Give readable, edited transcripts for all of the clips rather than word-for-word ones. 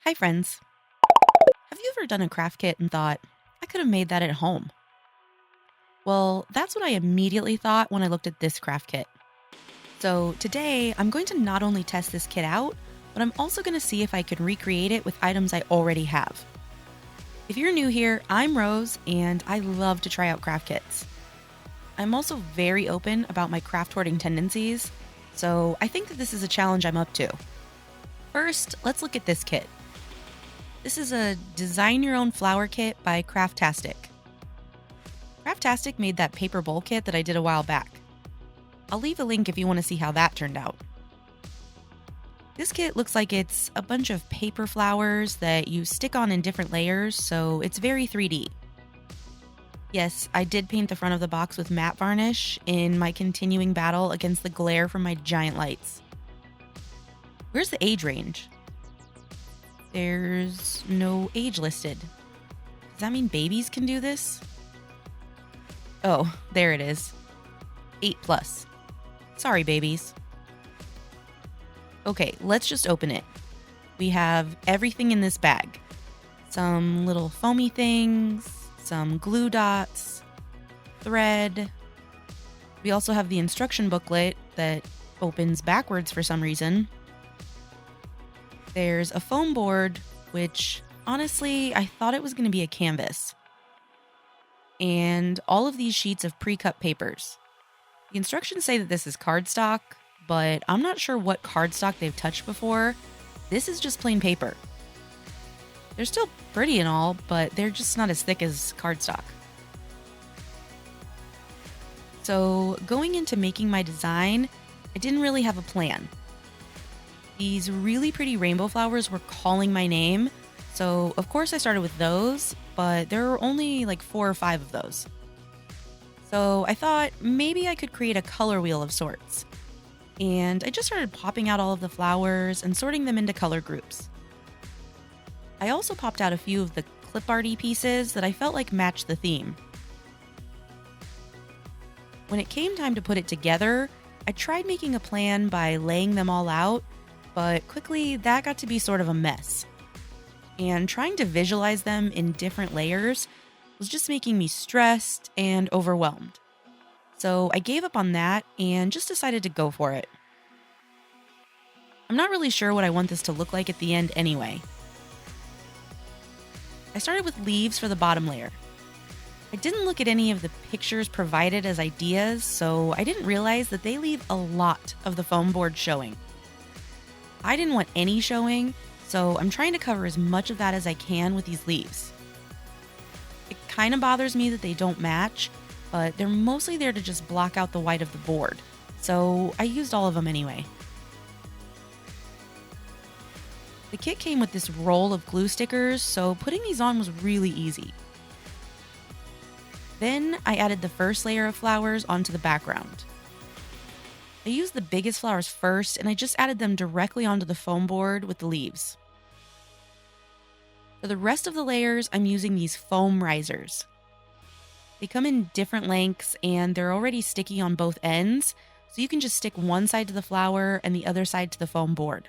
Hi, friends. Have you ever done a craft kit and thought, I could have made that at home? Well, that's what I immediately thought when I looked at this craft kit. So today, I'm going to not only test this kit out, but I'm also going to see if I can recreate it with items I already have. If you're new here, I'm Rose, and I love to try out craft kits. I'm also very open about my craft hoarding tendencies, so I think that this is a challenge I'm up to. First, let's look at this kit. This is a design your own flower kit by Craftastic. Craftastic made that paper bowl kit that I did a while back. I'll leave a link if you want to see how that turned out. This kit looks like it's a bunch of paper flowers that you stick on in different layers, so it's very 3D. Yes, I did paint the front of the box with matte varnish in my continuing battle against the glare from my giant lights. Where's the age range? There's no age listed. Does that mean babies can do this? Oh, there it is. 8 plus. Sorry, babies. Okay, let's just open it. We have everything in this bag. Some little foamy things, some glue dots, thread. We also have the instruction booklet that opens backwards for some reason. There's a foam board, which honestly, I thought it was going to be a canvas. And all of these sheets of pre-cut papers. The instructions say that this is cardstock, but I'm not sure what cardstock they've touched before. This is just plain paper. They're still pretty and all, but they're just not as thick as cardstock. So going into making my design, I didn't really have a plan. These really pretty rainbow flowers were calling my name, so of course I started with those, but there were only like 4 or 5 of those. So I thought maybe I could create a color wheel of sorts. And I just started popping out all of the flowers and sorting them into color groups. I also popped out a few of the clip arty pieces that I felt like matched the theme. When it came time to put it together, I tried making a plan by laying them all out, but quickly that got to be sort of a mess. And trying to visualize them in different layers was just making me stressed and overwhelmed. So I gave up on that and just decided to go for it. I'm not really sure what I want this to look like at the end anyway. I started with leaves for the bottom layer. I didn't look at any of the pictures provided as ideas, so I didn't realize that they leave a lot of the foam board showing. I didn't want any showing, so I'm trying to cover as much of that as I can with these leaves. It kind of bothers me that they don't match, but they're mostly there to just block out the white of the board, so I used all of them anyway. The kit came with this roll of glue stickers, so putting these on was really easy. Then I added the first layer of flowers onto the background. I used the biggest flowers first, and I just added them directly onto the foam board with the leaves. For the rest of the layers, I'm using these foam risers. They come in different lengths, and they're already sticky on both ends, so you can just stick one side to the flower and the other side to the foam board.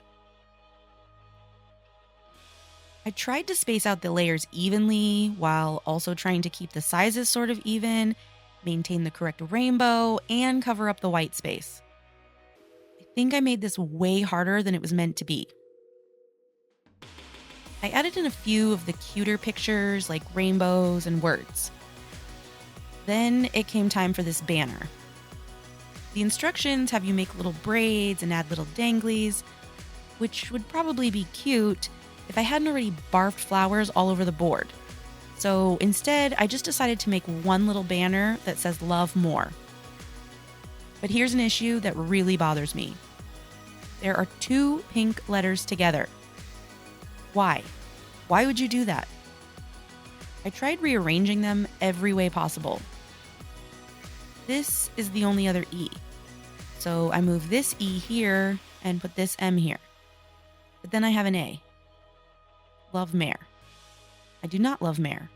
I tried to space out the layers evenly while also trying to keep the sizes sort of even, maintain the correct rainbow, and cover up the white space. I think I made this way harder than it was meant to be. I added in a few of the cuter pictures like rainbows and words. Then it came time for this banner. The instructions have you make little braids and add little danglies, which would probably be cute if I hadn't already barfed flowers all over the board. So instead, I just decided to make one little banner that says love more. But here's an issue that really bothers me. There are 2 pink letters together. Why? Why would you do that? I tried rearranging them every way possible. This is the only other E. So I move this E here and put this M here. But then I have an A. Love Mare. I do not love Mare.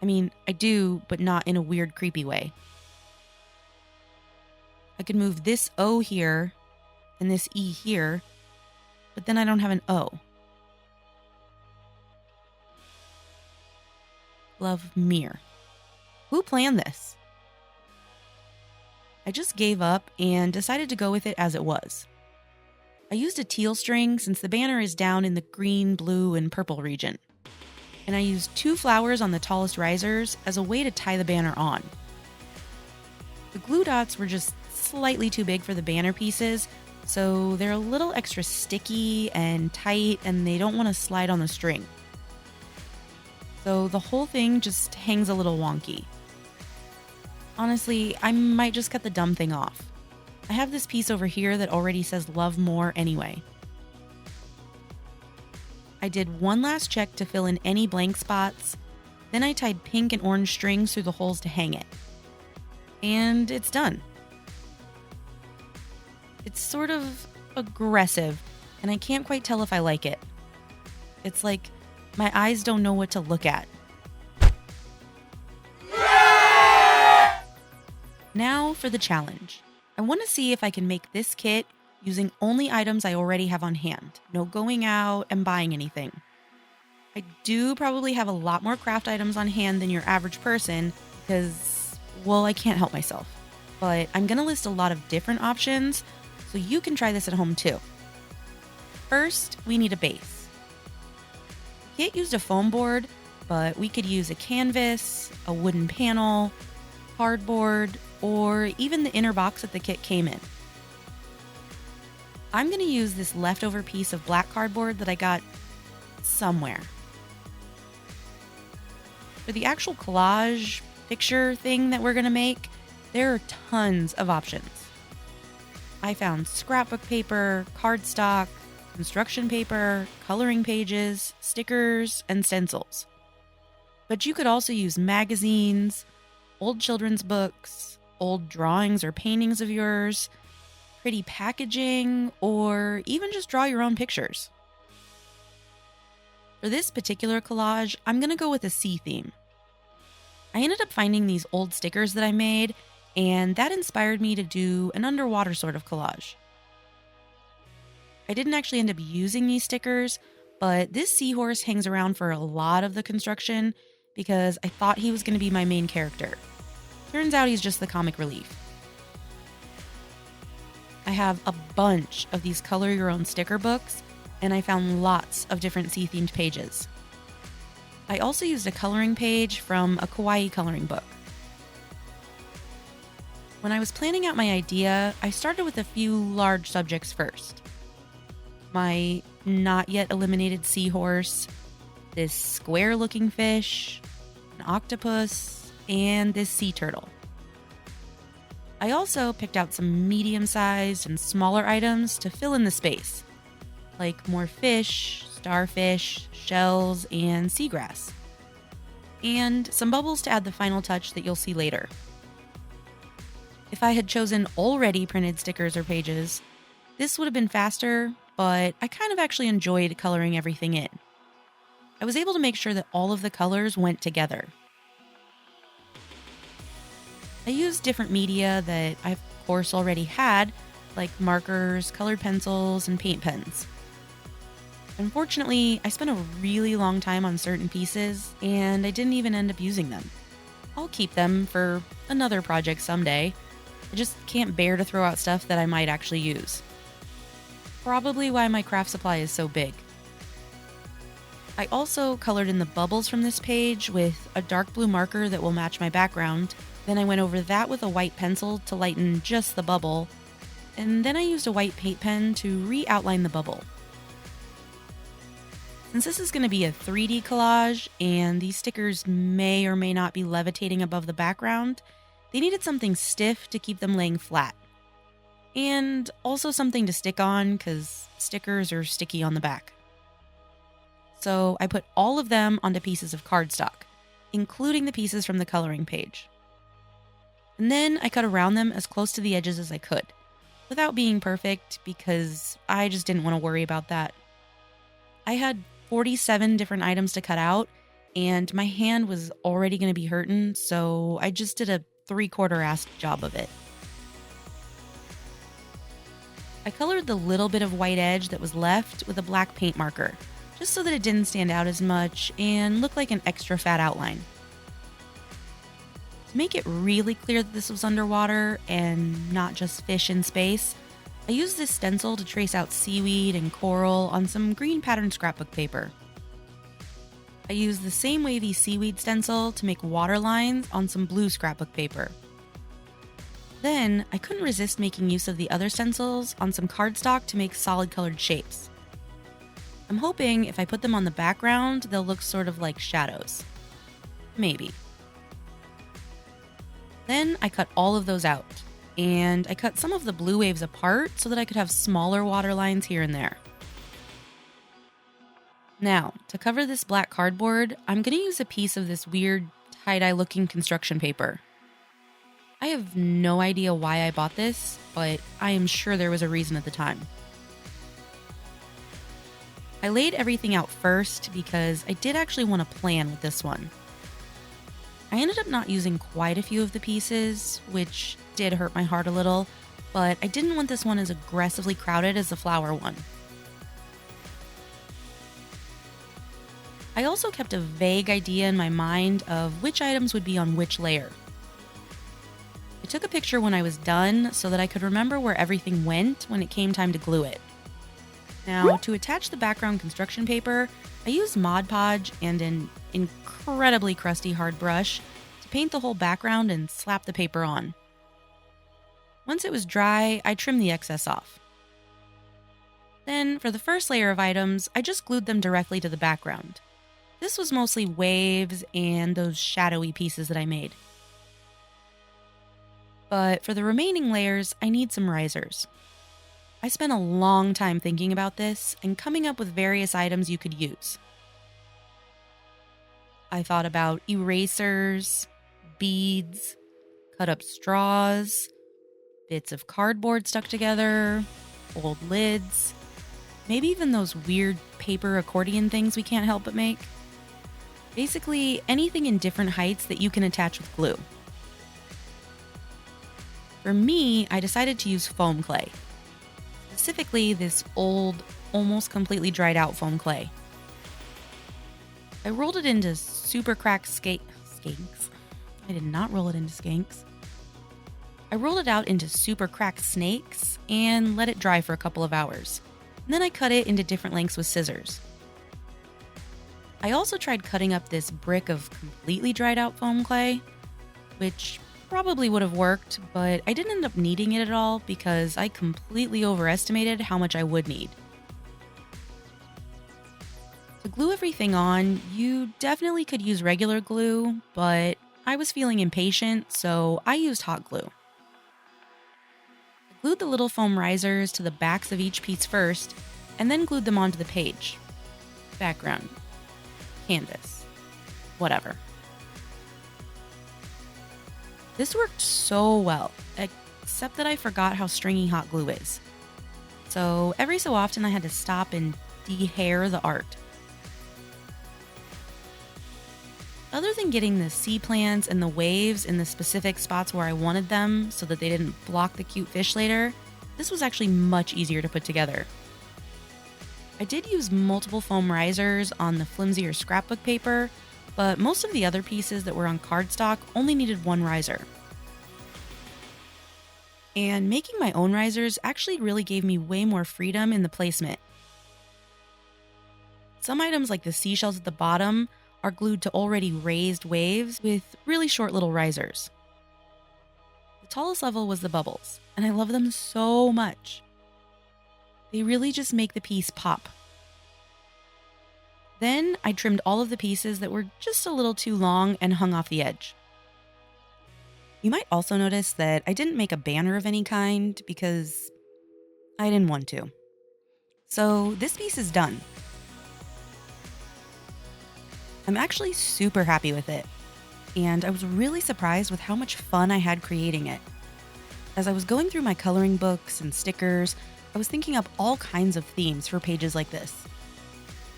I mean, I do, but not in a weird, creepy way. I could move this O here and this E here, but then I don't have an O. Mir. Who planned this? I just gave up and decided to go with it as it was. I used a teal string since the banner is down in the green, blue, and purple region. And I used 2 flowers on the tallest risers as a way to tie the banner on. The glue dots were just slightly too big for the banner pieces, so they're a little extra sticky and tight and they don't want to slide on the string. So the whole thing just hangs a little wonky. Honestly, I might just cut the dumb thing off. I have this piece over here that already says love more anyway. I did one last check to fill in any blank spots, then I tied pink and orange strings through the holes to hang it. And it's done. It's sort of aggressive, and I can't quite tell if I like it. It's like my eyes don't know what to look at. Now for the challenge. I want to see if I can make this kit using only items I already have on hand. No going out and buying anything. I do probably have a lot more craft items on hand than your average person because, well, I can't help myself. But I'm going to list a lot of different options so you can try this at home too. First, we need a base. The kit used a foam board, but we could use a canvas, a wooden panel, cardboard, or even the inner box that the kit came in. I'm going to use this leftover piece of black cardboard that I got somewhere. For the actual collage picture thing that we're going to make, there are tons of options. I found scrapbook paper, cardstock, construction paper, coloring pages, stickers, and stencils. But you could also use magazines, old children's books, old drawings or paintings of yours, pretty packaging, or even just draw your own pictures. For this particular collage, I'm going to go with a sea theme. I ended up finding these old stickers that I made, and that inspired me to do an underwater sort of collage. I didn't actually end up using these stickers, but this seahorse hangs around for a lot of the construction because I thought he was going to be my main character. Turns out he's just the comic relief. I have a bunch of these color your own sticker books, and I found lots of different sea-themed pages. I also used a coloring page from a kawaii coloring book. When I was planning out my idea, I started with a few large subjects first. My not yet eliminated seahorse, this square-looking fish, an octopus, and this sea turtle. I also picked out some medium-sized and smaller items to fill in the space, like more fish, starfish, shells, and seagrass. And some bubbles to add the final touch that you'll see later. If I had chosen already printed stickers or pages, this would have been faster, but I kind of actually enjoyed coloring everything in. I was able to make sure that all of the colors went together. I used different media that I, of course, already had, like markers, colored pencils, and paint pens. Unfortunately, I spent a really long time on certain pieces, and I didn't even end up using them. I'll keep them for another project someday. I just can't bear to throw out stuff that I might actually use. Probably why my craft supply is so big. I also colored in the bubbles from this page with a dark blue marker that will match my background. Then I went over that with a white pencil to lighten just the bubble. And then I used a white paint pen to re-outline the bubble. Since this is going to be a 3D collage and these stickers may or may not be levitating above the background, they needed something stiff to keep them laying flat. And also something to stick on because stickers are sticky on the back. So I put all of them onto pieces of cardstock, including the pieces from the coloring page. And then I cut around them as close to the edges as I could, without being perfect because I just didn't want to worry about that. I had 47 different items to cut out, and my hand was already going to be hurting, so I just did a 3/4-assed job of it. I colored the little bit of white edge that was left with a black paint marker, just so that it didn't stand out as much and look like an extra fat outline. To make it really clear that this was underwater and not just fish in space, I used this stencil to trace out seaweed and coral on some green patterned scrapbook paper. I used the same wavy seaweed stencil to make water lines on some blue scrapbook paper. Then, I couldn't resist making use of the other stencils on some cardstock to make solid colored shapes. I'm hoping if I put them on the background, they'll look sort of like shadows. Maybe. Then I cut all of those out, and I cut some of the blue waves apart so that I could have smaller water lines here and there. Now, to cover this black cardboard, I'm going to use a piece of this weird tie-dye looking construction paper. I have no idea why I bought this, but I am sure there was a reason at the time. I laid everything out first because I did actually want to plan with this one. I ended up not using quite a few of the pieces, which did hurt my heart a little, but I didn't want this one as aggressively crowded as the flower one. I also kept a vague idea in my mind of which items would be on which layer. I took a picture when I was done so that I could remember where everything went when it came time to glue it. Now, to attach the background construction paper, I used Mod Podge and an incredibly crusty hard brush to paint the whole background and slap the paper on. Once it was dry, I trimmed the excess off. Then, for the first layer of items, I just glued them directly to the background. This was mostly waves and those shadowy pieces that I made. But for the remaining layers, I need some risers. I spent a long time thinking about this and coming up with various items you could use. I thought about erasers, beads, cut up straws, bits of cardboard stuck together, old lids, maybe even those weird paper accordion things we can't help but make. Basically, anything in different heights that you can attach with glue. For me, I decided to use foam clay. Specifically, this old, almost completely dried out foam clay. I rolled it into super cracked skanks. I did not roll it into skanks. I rolled it out into super cracked snakes and let it dry for a couple of hours. And then I cut it into different lengths with scissors. I also tried cutting up this brick of completely dried out foam clay, which probably would have worked, but I didn't end up needing it at all because I completely overestimated how much I would need. To glue everything on, you definitely could use regular glue, but I was feeling impatient, so I used hot glue. I glued the little foam risers to the backs of each piece first, and then glued them onto the page. Background. Canvas. Whatever. This worked so well, except that I forgot how stringy hot glue is. So every so often I had to stop and de-hair the art. Other than getting the sea plants and the waves in the specific spots where I wanted them so that they didn't block the cute fish later, this was actually much easier to put together. I did use multiple foam risers on the flimsier scrapbook paper, but most of the other pieces that were on cardstock only needed one riser. And making my own risers actually really gave me way more freedom in the placement. Some items like the seashells at the bottom are glued to already raised waves with really short little risers. The tallest level was the bubbles, and I love them so much. They really just make the piece pop. Then I trimmed all of the pieces that were just a little too long and hung off the edge. You might also notice that I didn't make a banner of any kind because I didn't want to. So this piece is done. I'm actually super happy with it, and I was really surprised with how much fun I had creating it. As I was going through my coloring books and stickers, I was thinking up all kinds of themes for pages like this.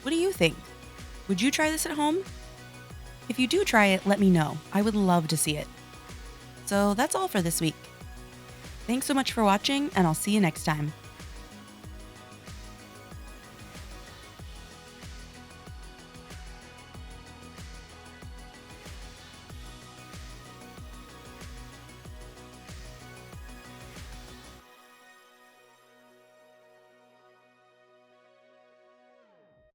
What do you think? Would you try this at home? If you do try it, let me know. I would love to see it. So that's all for this week. Thanks so much for watching, and I'll see you next time.